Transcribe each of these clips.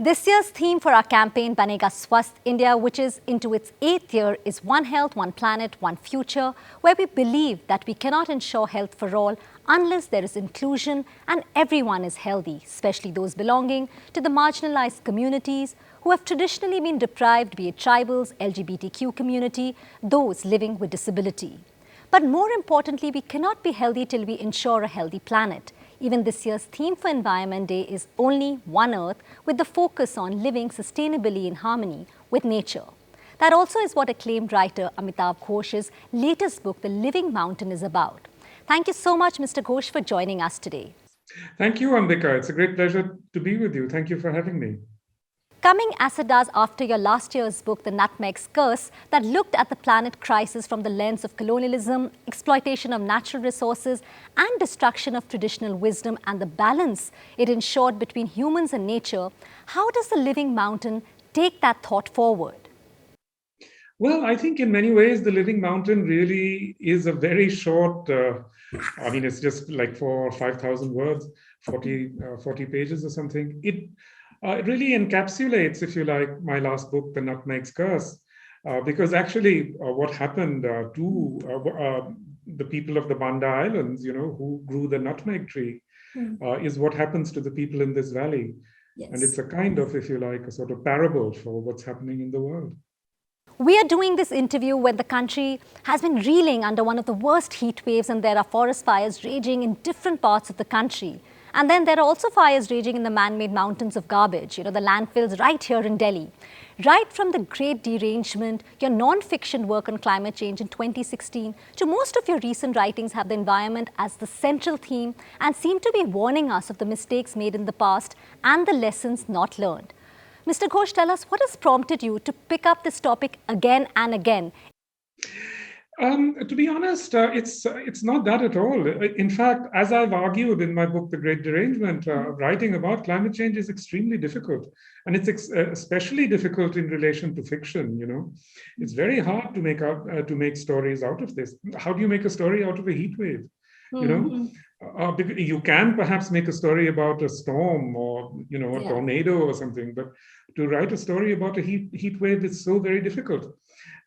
This year's theme for our campaign, Banega Swasth India, which is into its 8th year, is One Health, One Planet, One Future, where we believe that we cannot ensure health for all unless there is inclusion and everyone is healthy, especially those belonging to the marginalized communities who have traditionally been deprived, be it tribals, LGBTQ community, those living with disability. But more importantly, we cannot be healthy till we ensure a healthy planet. Even this year's theme for Environment Day is Only One Earth, with the focus on living sustainably in harmony with nature. That also is what acclaimed writer Amitav Ghosh's latest book, The Living Mountain, is about. Thank you so much, Mr. Ghosh, for joining us today. Thank you, Ambika. It's a great pleasure to be with you. Thank you for having me. Coming as it does after your last year's book, The Nutmeg's Curse, that looked at the planet crisis from the lens of colonialism, exploitation of natural resources, and destruction of traditional wisdom and the balance it ensured between humans and nature, how does The Living Mountain take that thought forward? Well, I think in many ways, The Living Mountain really is a very short, it's just like 4,000 or 5,000 words, 40 pages or something. It really encapsulates, if you like, my last book, The Nutmeg's Curse, because actually what happened to the people of the Banda Islands, who grew the nutmeg tree, is what happens to the people in this valley. Yes. And it's a kind of, if you like, a sort of parable for what's happening in the world. We are doing this interview when the country has been reeling under one of the worst heat waves, and there are forest fires raging in different parts of the country. And then there are also fires raging in the man-made mountains of garbage, the landfills right here in Delhi. Right from the great derangement, your non-fiction work on climate change in 2016, to most of your recent writings have the environment as the central theme and seem to be warning us of the mistakes made in the past and the lessons not learned. Mr. Ghosh, tell us, what has prompted you to pick up this topic again and again? To be honest, it's not that at all. In fact, as I've argued in my book, The Great Derangement, writing about climate change is extremely difficult. And it's especially difficult in relation to fiction, It's very hard to make stories out of this. How do you make a story out of a heat wave? You can perhaps make a story about a storm or, a tornado or something, but to write a story about a heat wave is so very difficult.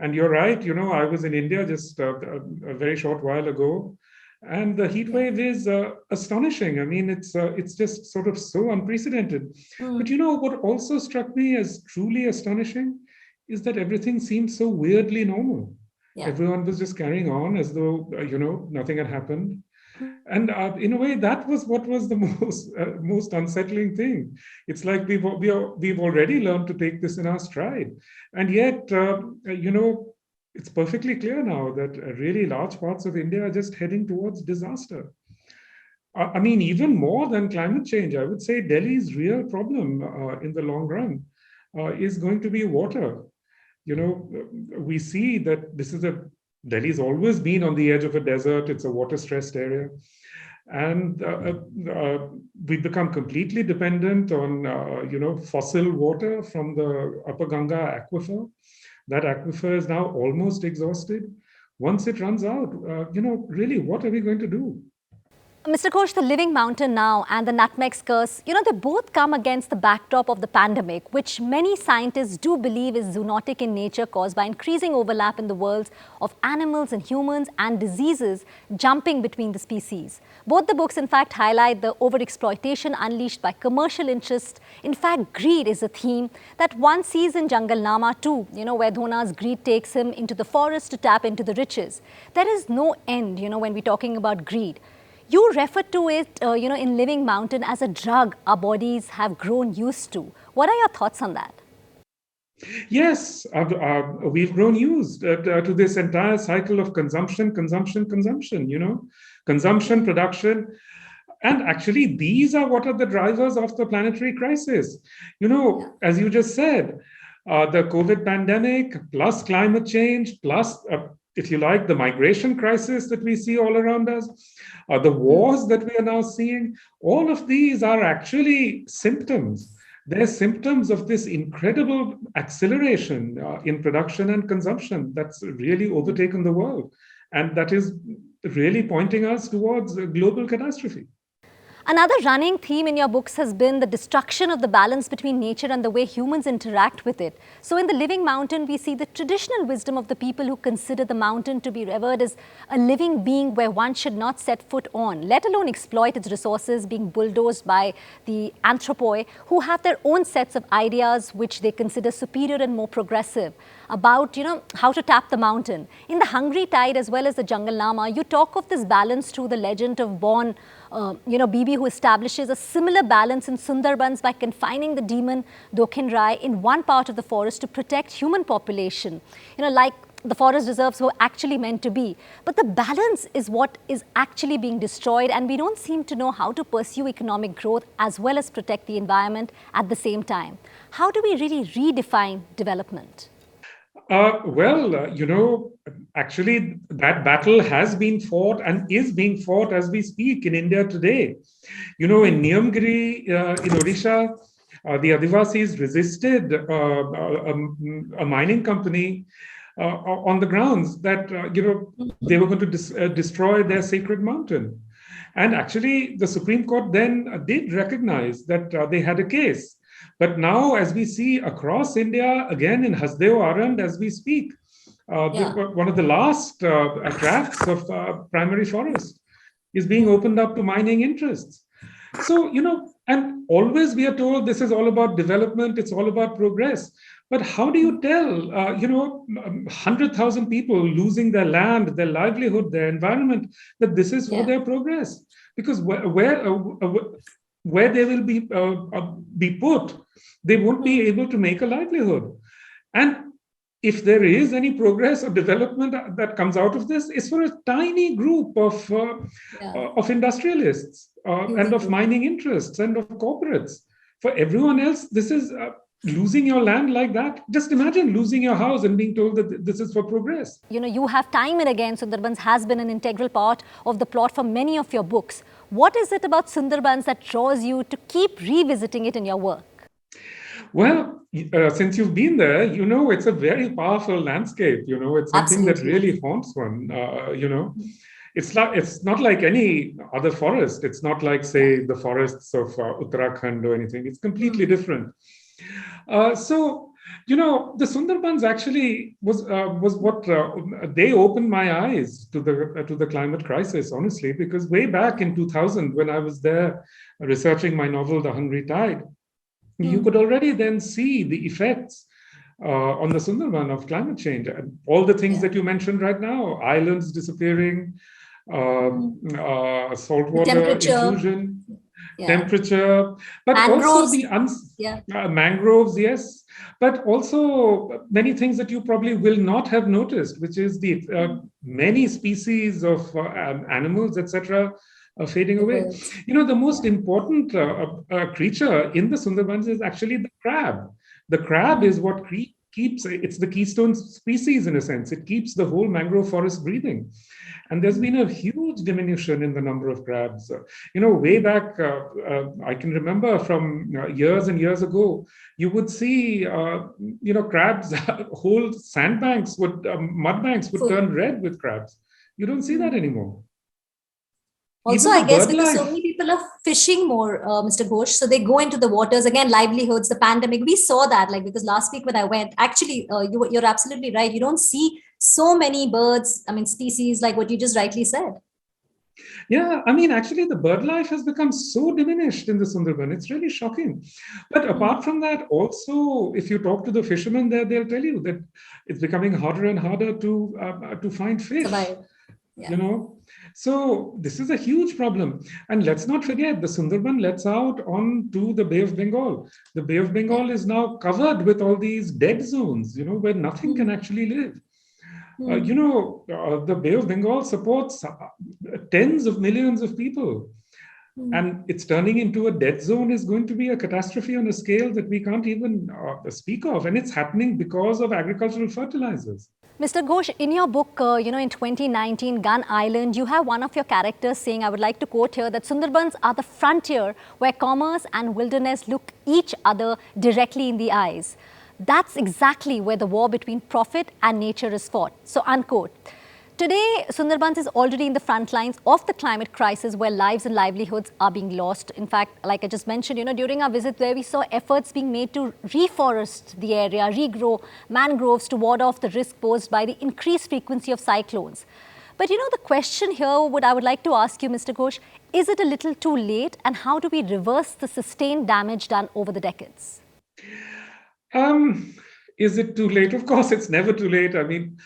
And you're right, I was in India just a very short while ago, and the heat wave is astonishing. I mean, it's just sort of so unprecedented. But what also struck me as truly astonishing is that everything seemed so weirdly normal. Yeah. Everyone was just carrying on as though, nothing had happened. And in a way, that was what was the most unsettling thing. It's like we've already learned to take this in our stride. And yet, it's perfectly clear now that really large parts of India are just heading towards disaster. Even more than climate change, I would say Delhi's real problem in the long run is going to be water. We see that Delhi's always been on the edge of a desert. It's a water-stressed area. And we've become completely dependent on, fossil water from the Upper Ganga aquifer. That aquifer is now almost exhausted. Once it runs out, really, what are we going to do? Mr. Ghosh, The Living Mountain now and The Nutmeg's Curse, they both come against the backdrop of the pandemic, which many scientists do believe is zoonotic in nature, caused by increasing overlap in the worlds of animals and humans and diseases jumping between the species. Both the books, in fact, highlight the overexploitation unleashed by commercial interests. In fact, greed is a theme that one sees in Jungle Nama too, where Dhona's greed takes him into the forest to tap into the riches. There is no end, when we're talking about greed. You refer to it, in Living Mountain as a drug our bodies have grown used to. What are your thoughts on that? Yes, we've grown used to this entire cycle of consumption, production. And actually, these are what are the drivers of the planetary crisis. As you just said, the COVID pandemic, plus climate change, plus if you like, the migration crisis that we see all around us, the wars that we are now seeing, all of these are actually symptoms. They're symptoms of this incredible acceleration in production and consumption that's really overtaken the world. And that is really pointing us towards a global catastrophe. Another running theme in your books has been the destruction of the balance between nature and the way humans interact with it. So in The Living Mountain, we see the traditional wisdom of the people who consider the mountain to be revered as a living being where one should not set foot on, let alone exploit its resources, being bulldozed by the anthropoi who have their own sets of ideas which they consider superior and more progressive about, how to tap the mountain. In The Hungry Tide as well as The Jungle Lama, you talk of this balance through the legend of Bon, Bibi, who establishes a similar balance in Sundarbans by confining the demon Dokhin Rai in one part of the forest to protect human population, like the forest reserves were actually meant to be. But the balance is what is actually being destroyed, and we don't seem to know how to pursue economic growth as well as protect the environment at the same time. How do we really redefine development? Actually, that battle has been fought and is being fought as we speak in India today. In Niyamgiri, in Odisha, the Adivasis resisted a mining company on the grounds that, they were going to destroy their sacred mountain. And actually, the Supreme Court then did recognize that they had a case. But now, as we see across India, again in Hasdeo Arand, as we speak, one of the last tracts of primary forest is being opened up to mining interests. So, and always we are told this is all about development, it's all about progress. But how do you tell, 100,000 people losing their land, their livelihood, their environment, that this is for their progress? Because where they will be put, they won't be able to make a livelihood. And if there is any progress or development that comes out of this, it's for a tiny group of industrialists and of mining interests and of corporates. For everyone else, this is losing your land like that. Just imagine losing your house and being told that this is for progress. You have time and again, Sundarbans has been an integral part of the plot for many of your books. What is it about Sundarbans that draws you to keep revisiting it in your work? Well, since you've been there, it's a very powerful landscape. It's something that really haunts one. It's not like any other forest. It's not like, say, the forests of Uttarakhand or anything. It's completely different. The Sundarbans actually was what they opened my eyes to the climate crisis, honestly, because way back in 2000, when I was there researching my novel, The Hungry Tide, you could already then see the effects on the Sundarban of climate change. And all the things that you mentioned right now, islands disappearing, saltwater intrusion, temperature, but mangroves. Also mangroves, yes, but also many things that you probably will not have noticed, which is the many species of animals, etc., fading away. The most important creature in the Sundarbans is actually the crab. The crab is what keeps, it's the keystone species in a sense. It keeps the whole mangrove forest breathing. And there's been a huge diminution in the number of crabs. Way back, I can remember from years and years ago, you would see, crabs, whole sandbanks mud banks would turn red with crabs. You don't see that anymore. Also, I guess because so many people are fishing more, Mr. Ghosh, so they go into the waters, again, livelihoods, the pandemic, we saw that, because last week when I went, actually, you're absolutely right. You don't see so many birds, species, like what you just rightly said. Yeah, actually, the bird life has become so diminished in the Sundarban. It's really shocking. But apart from that, also, if you talk to the fishermen there, they'll tell you that it's becoming harder and harder to find fish. Survive. Yeah. So this is a huge problem. And let's not forget, the Sundarban lets out onto the Bay of Bengal. The Bay of Bengal is now covered with all these dead zones, where nothing can actually live. The Bay of Bengal supports tens of millions of people. And it's turning into a dead zone is going to be a catastrophe on a scale that we can't even speak of. And it's happening because of agricultural fertilizers. Mr. Ghosh, in your book, in 2019, Gun Island, you have one of your characters saying, I would like to quote here, that Sundarbans are the frontier where commerce and wilderness look each other directly in the eyes. That's exactly where the war between profit and nature is fought. So, unquote. Today, Sundarbans is already in the front lines of the climate crisis where lives and livelihoods are being lost. In fact, like I just mentioned, during our visit there, we saw efforts being made to reforest the area, regrow mangroves to ward off the risk posed by the increased frequency of cyclones. But the question here I would like to ask you, Mr. Ghosh, is it a little too late, and how do we reverse the sustained damage done over the decades? Is it too late? Of course, it's never too late. I mean,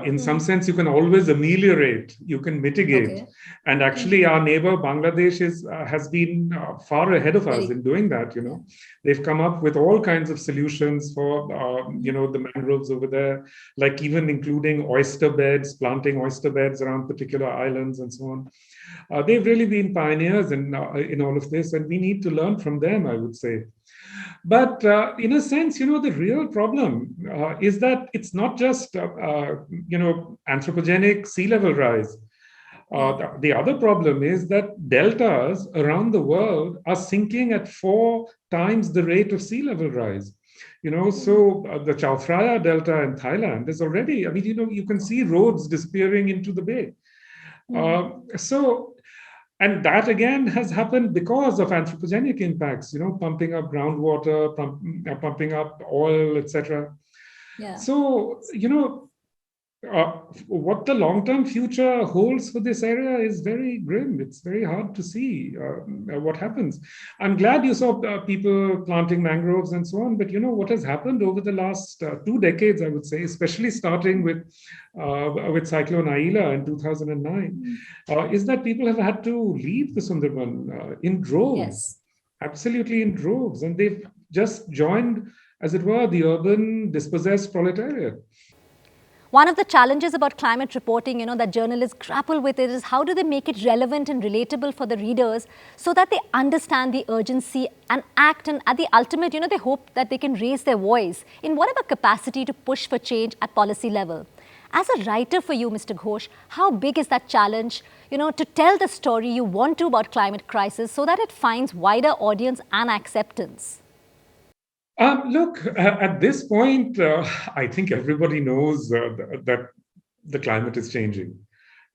in some sense, you can always ameliorate, you can mitigate. Okay. And actually, our neighbor Bangladesh has been far ahead of us in doing that. They've come up with all kinds of solutions for, the mangroves over there, like even including oyster beds, planting oyster beds around particular islands and so on. They've really been pioneers in all of this, and we need to learn from them, I would say. But in a sense, the real problem is that it's not just, anthropogenic sea level rise. The other problem is that deltas around the world are sinking at 4 times the rate of sea level rise. So the Chao Phraya Delta in Thailand is already, I mean, you can see roads disappearing into the bay. And that again has happened because of anthropogenic impacts, pumping up groundwater, pumping up oil, etc. Yeah. So, what the long-term future holds for this area is very grim. It's very hard to see what happens. I'm glad you saw people planting mangroves and so on, but what has happened over the last 2 decades, I would say, especially starting with Cyclone Aila in 2009, is that people have had to leave the Sundarban in droves. Yes. Absolutely in droves. And they've just joined, as it were, the urban dispossessed proletariat. One of the challenges about climate reporting, that journalists grapple with is how do they make it relevant and relatable for the readers so that they understand the urgency and act, and at the ultimate, they hope that they can raise their voice in whatever capacity to push for change at policy level. As a writer for you, Mr. Ghosh, how big is that challenge, to tell the story you want to about climate crisis so that it finds wider audience and acceptance? Look, at this point, I think everybody knows that the climate is changing.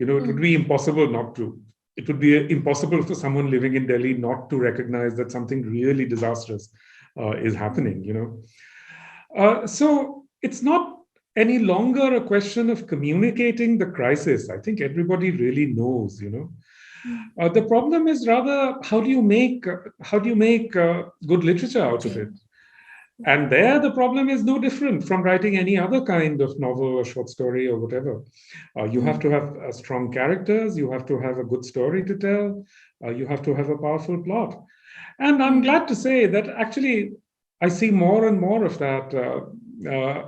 It would be impossible not to. It would be impossible for someone living in Delhi not to recognize that something really disastrous is happening, So it's not any longer a question of communicating the crisis. I think everybody really knows, The problem is rather how do you make good literature out of it? And there, the problem is no different from writing any other kind of novel or short story or whatever. You have to have strong characters. You have to have a good story to tell. You have to have a powerful plot. And I'm glad to say that actually I see more and more of that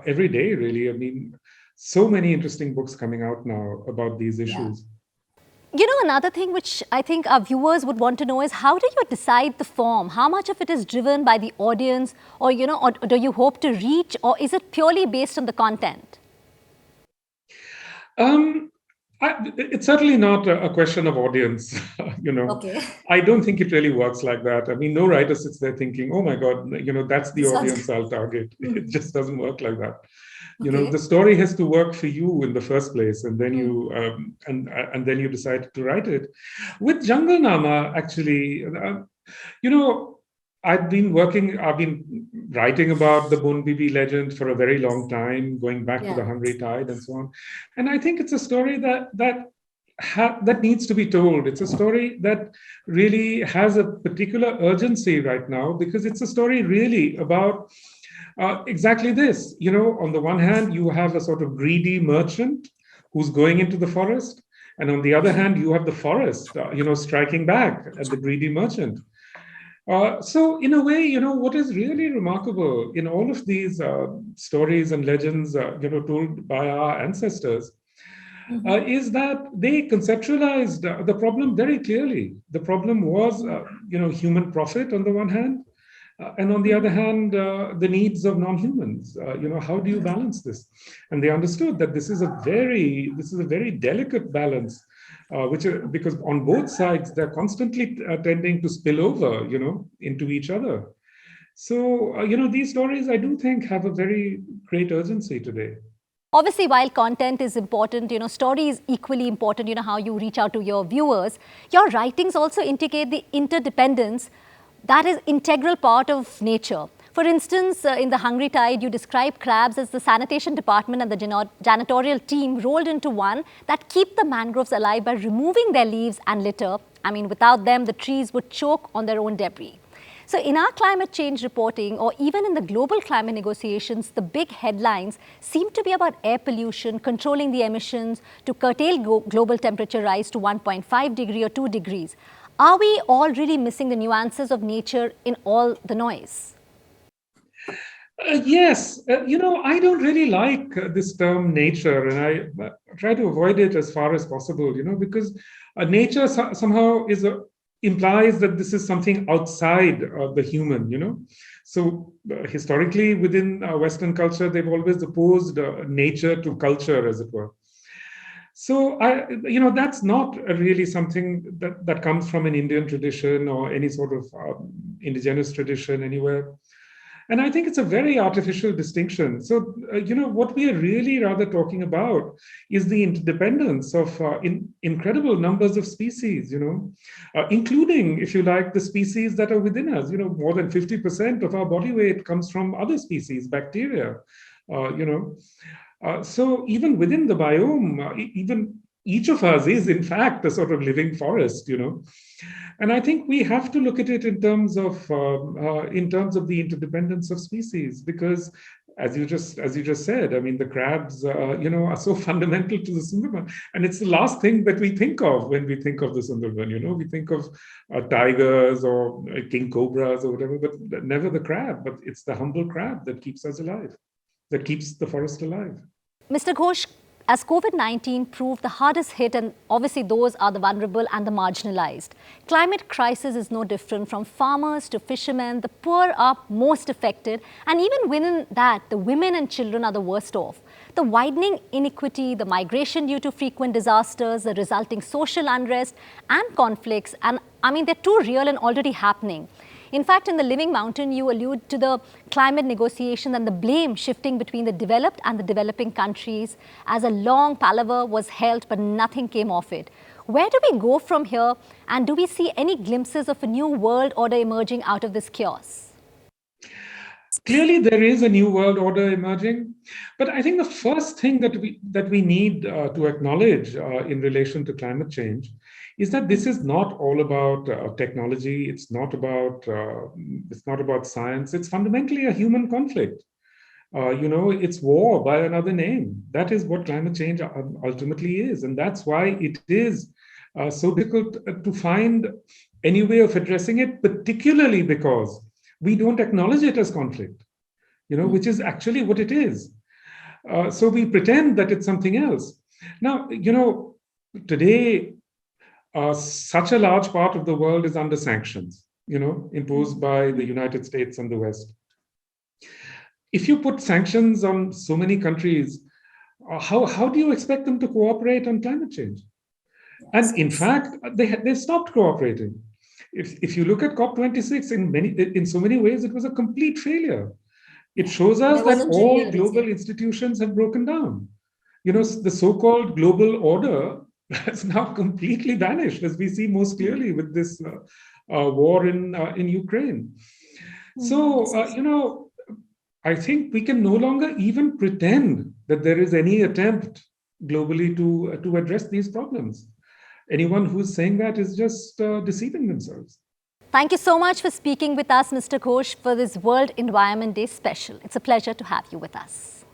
every day, really. I mean, so many interesting books coming out now about these issues. Another thing which I think our viewers would want to know is how do you decide the form? How much of it is driven by the audience, or, or do you hope to reach, or is it purely based on the content? It's certainly not a question of audience, Okay. I don't think it really works like that. I mean, no writer sits there thinking, oh my God, that's the audience I'll target. It just doesn't work like that. The story has to work for you in the first place, and then you and then you decide to write it. With Jungle Nama, actually, I've been writing about the Bun Bibi legend for a very long time, going back to the Hungry Tide and so on. And I think it's a story that needs to be told. It's a story that really has a particular urgency right now, because it's a story really about exactly this. On the one hand, you have a sort of greedy merchant who's going into the forest. And on the other hand, you have the forest, striking back at the greedy merchant. So in a way, what is really remarkable in all of these stories and legends, told by our ancestors, is that they conceptualized the problem very clearly. The problem was, human profit on the one hand, and on the other hand, the needs of non-humans. How do you balance this? And they understood that this is a very delicate balance, because on both sides they're constantly tending to spill over, into each other. So, these stories, I do think, have a very great urgency today. Obviously, while content is important, story is equally important, how you reach out to your viewers. Your writings also indicate the interdependence that is integral part of nature. For instance, in The Hungry Tide, you describe crabs as the sanitation department and the janitorial team rolled into one that keep the mangroves alive by removing their leaves and litter. I mean, without them, the trees would choke on their own debris. So in our climate change reporting, or even in the global climate negotiations, the big headlines seem to be about air pollution, controlling the emissions to curtail global temperature rise to 1.5 degree or 2 degrees. Are we all really missing the nuances of nature in all the noise? Yes, I don't really like this term nature, and I try to avoid it as far as possible, because nature somehow implies that this is something outside the human. So historically, within Western culture, they've always opposed nature to culture, as it were. So that's not really something that comes from an Indian tradition or any sort of indigenous tradition anywhere. And I think it's a very artificial distinction. So, what we are really rather talking about is the interdependence of incredible numbers of species, including, if you like, the species that are within us. More than 50% of our body weight comes from other species, bacteria, so even within the biome, even each of us is, in fact, a sort of living forest, And I think we have to look at it in terms of the interdependence of species, because as you just said, I mean, the crabs, are so fundamental to the Sundarban, and it's the last thing that we think of when we think of the Sundarban. We think of tigers or king cobras or whatever, but never the crab. But it's the humble crab that keeps us alive, that keeps the forest alive. Mr. Ghosh, as COVID-19 proved the hardest hit, and obviously those are the vulnerable and the marginalized, climate crisis is no different from farmers to fishermen. The poor are most affected, and even within that, the women and children are the worst off. The widening inequity, the migration due to frequent disasters, the resulting social unrest and conflicts, and I mean, they're too real and already happening. In fact, in The Living Mountain, you allude to the climate negotiations and the blame shifting between the developed and the developing countries, as a long palaver was held, but nothing came of it. Where do we go from here, and do we see any glimpses of a new world order emerging out of this chaos? Clearly, there is a new world order emerging, but I think the first thing that we need to acknowledge in relation to climate change is that this is not all about technology. It's not about science. It's fundamentally a human conflict. It's war by another name. That is what climate change ultimately is, and that's why it is so difficult to find any way of addressing it, particularly because we don't acknowledge it as conflict, which is actually what it is. So we pretend that it's something else. Now, today, such a large part of the world is under sanctions, imposed by the United States and the West. If you put sanctions on so many countries, how do you expect them to cooperate on climate change? And in fact, they stopped cooperating. If you look at COP26, in so many ways, it was a complete failure. It shows us that all global institutions have broken down. The so-called global order has now completely vanished, as we see most clearly with this war in Ukraine. So, I think we can no longer even pretend that there is any attempt globally to address these problems. Anyone who's saying that is just deceiving themselves. Thank you so much for speaking with us, Mr. Ghosh, for this World Environment Day special. It's a pleasure to have you with us.